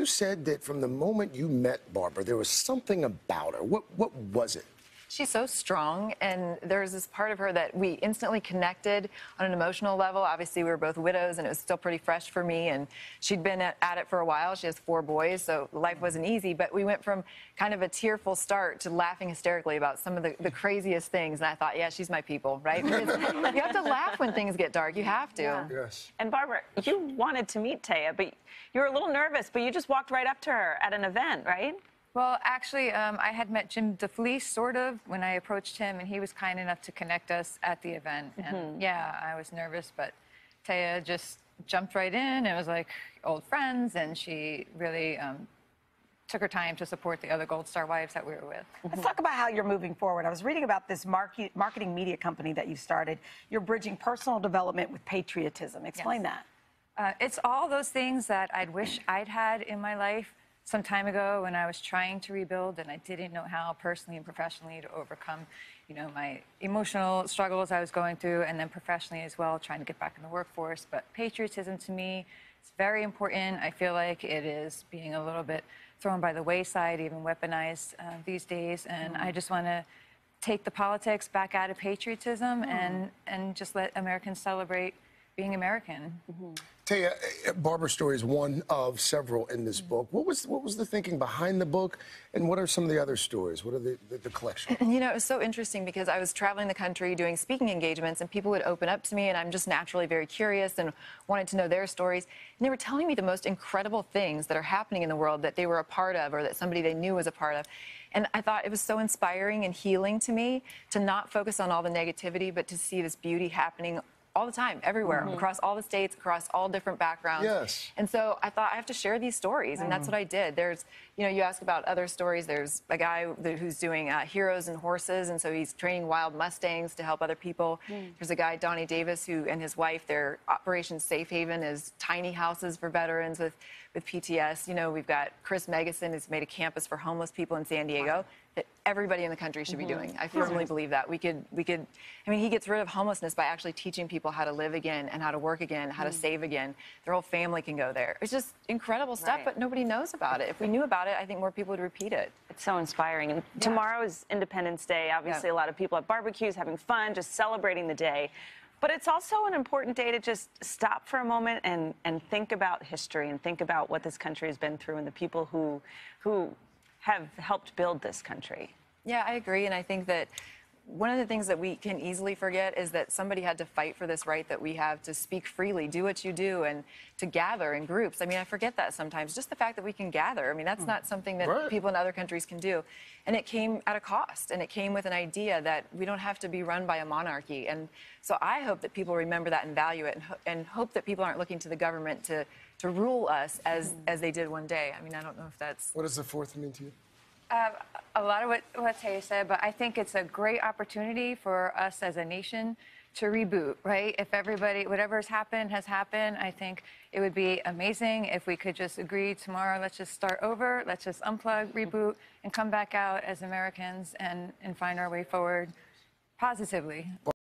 you said that from the moment you met Barbara, there was something about her. What was it? She's so strong, and there's this part of her that we instantly connected on an emotional level. Obviously, we were both widows, and it was still pretty fresh for me, and she'd been at it for a while. She has 4 boys, so life wasn't easy, but we went from kind of a tearful start to laughing hysterically about some of the craziest things, and I thought, yeah, she's my people, right? Because you have to laugh when things get dark. You have to. Yeah. Yes. And Barbara, you wanted to meet Taya, but you were a little nervous, but you just walked right up to her at an event, right? Well, actually, I had met Jim DeFleece, sort of, when I approached him, and he was kind enough to connect us at the event. And yeah, I was nervous, but Taya just jumped right in and was like old friends, and she really took her time to support the other Gold Star wives that we were with. Let's talk about how you're moving forward. I was reading about this marketing media company that you started. You're bridging personal development with patriotism. Explain that. It's all those things that I'd wish I'd had in my life some time ago when I was trying to rebuild, and I didn't know how personally and professionally to overcome, my emotional struggles I was going through, and then professionally as well, trying to get back in the workforce. But patriotism to me is very important. I feel like it is being a little bit thrown by the wayside, even weaponized these days, and I just want to take the politics back out of patriotism and just let Americans celebrate being American. Taya, Barbara's story is one of several in this book. What was the thinking behind the book, and what are some of the other stories? What are the collection? It was so interesting because I was traveling the country doing speaking engagements, and people would open up to me, and I'm just naturally very curious and wanted to know their stories. And they were telling me the most incredible things that are happening in the world that they were a part of, or that somebody they knew was a part of. And I thought it was so inspiring and healing to me to not focus on all the negativity, but to see this beauty happening all the time, everywhere, across all the states, across all different backgrounds. Yes. And so I thought I have to share these stories, and that's what I did. There's, you ask about other stories. There's a guy who's doing Heroes and Horses, and so he's training wild Mustangs to help other people. There's a guy, Donnie Davis, who and his wife, their Operation Safe Haven is tiny houses for veterans with PTS. We've got Chris Megason, who's made a campus for homeless people in San Diego that everybody in the country should be doing. I firmly believe that. We could, he gets rid of homelessness by actually teaching people how to live again and how to work again, how to save again. Their whole family can go there. It's just incredible stuff, but nobody knows about it. If we knew about it, I think more people would repeat it. It's so inspiring. And tomorrow is Independence Day. Obviously, a lot of people at barbecues having fun, just celebrating the day. But it's also an important day to just stop for a moment and think about history and think about what this country has been through and the people who have helped build this country. Yeah, I agree. And I think that one of the things that we can easily forget is that somebody had to fight for this right that we have to speak freely, do what you do, and to gather in groups. I forget that sometimes. Just the fact that we can gather. That's not something that people in other countries can do. And it came at a cost, and it came with an idea that we don't have to be run by a monarchy. And so I hope that people remember that and value it, and hope that people aren't looking to the government to rule us as they did one day. I don't know if that's... What does the 4th mean to you? A lot of what Taya said, but I think it's a great opportunity for us as a nation to reboot, right? If everybody, whatever's happened has happened, I think it would be amazing if we could just agree tomorrow, let's just start over, let's just unplug, reboot, and come back out as Americans and find our way forward positively.